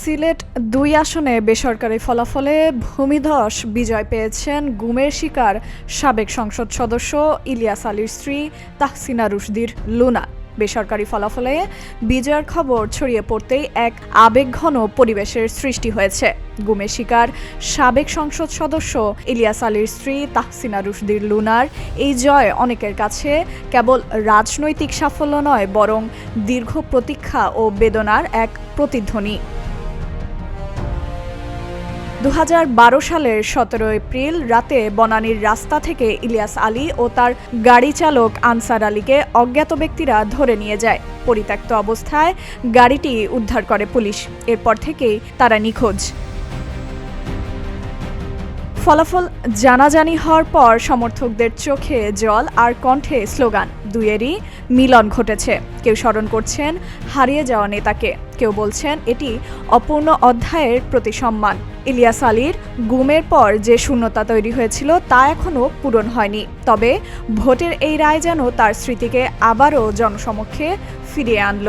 সিলেট ২ আসনে বেসরকারি ফলাফলে ভূমিধস বিজয় পেয়েছেন গুমের শিকার সাবেক সংসদ সদস্য ইলিয়াস আলীর স্ত্রী তাহসিনা রুশদীর লুনা। বেসরকারি ফলাফলে বিজয়ের খবর ছড়িয়ে পড়তেই এক আবেগঘন পরিবেশের সৃষ্টি হয়েছে। গুমের শিকার সাবেক সংসদ সদস্য ইলিয়াস আলীর স্ত্রী তাহসিনা রুশদীর লুনার এই জয় অনেকের কাছে কেবল রাজনৈতিক সাফল্য নয়, বরং দীর্ঘ প্রতীক্ষা ও বেদনার এক প্রতিধ্বনি। ২০১২ সালের ১৭ এপ্রিল রাতে বনানীর রাস্তা থেকে ইলিয়াস আলী ও তার গাড়ি চালক আনসার আলীকে অজ্ঞাত ব্যক্তিরা ধরে নিয়ে যায়। পরিত্যক্ত অবস্থায় গাড়িটি উদ্ধার করে পুলিশ। এরপর থেকেই তারা নিখোঁজ। ফলাফল জানাজানি হওয়ার পর সমর্থকদের চোখে জল আর কণ্ঠে স্লোগান, দুইয়েরই মিলন ঘটেছে। কেউ স্মরণ করছেন হারিয়ে যাওয়া নেতাকে, কেউ বলছেন এটি অপূর্ণ অধ্যায়ের প্রতি সম্মান। ইলিয়াস আলীর গুমের পর যে শূন্যতা তৈরি হয়েছিল তা এখনও পূরণ হয়নি। তবে ভোটের এই রায় যেন তার স্মৃতিকে আবারও জনসমক্ষে ফিরিয়ে আনল।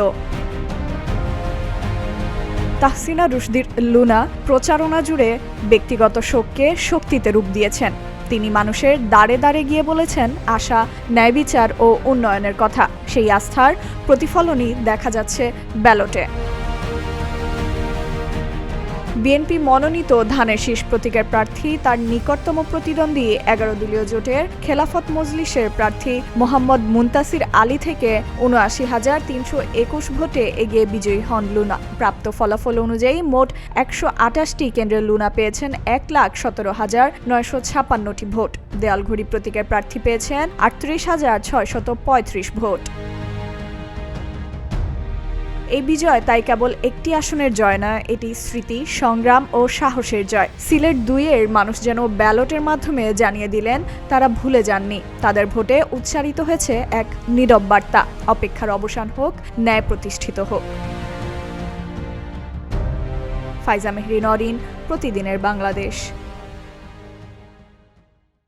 তাহসিনা রুশদীর লুনা প্রচারণা জুড়ে ব্যক্তিগত শোককে শক্তিতে রূপ দিয়েছেন। তিনি মানুষের দাঁড়ে দাঁড়ে গিয়ে বলেছেন আশা, ন্যায় বিচার ও উন্নয়নের কথা। সেই আস্থার প্রতিফলনই দেখা যাচ্ছে ব্যালটে। বিএনপি মনোনীত ধানের শীষ প্রতীকের প্রার্থী তার নিকটতম প্রতিদ্বন্দ্বী ১১ দলীয় জোটের খেলাফত মজলিসের প্রার্থী মোহাম্মদ মুনতাসির আলী থেকে ৭৯,৩২১ ভোটে এগিয়ে বিজয়ী হন লুনা। প্রাপ্ত ফলাফল অনুযায়ী মোট ১২৮টি কেন্দ্রে লুনা পেয়েছেন ১,১৭,৯৫৬টি ভোট। দেয়ালঘড়ি প্রতীকের প্রার্থী পেয়েছেন ৩৮,৬৩৫ ভোট। এই বিজয় তাই কেবল একটি আসনের জয় নয়, এটি স্মৃতি, সংগ্রাম ও সাহসের জয়। সিলেট ২-এর মানুষ যেন ব্যালটের মাধ্যমে জানিয়ে দিলেন তারা ভুলে যাননি। তাদের ভোটে উচ্চারিত হয়েছে এক নীরব বার্তা, অপেক্ষার অবসান হোক, ন্যায় প্রতিষ্ঠিত হোক। ফাইজা মেহরি নরিন, প্রতিদিনের বাংলাদেশ।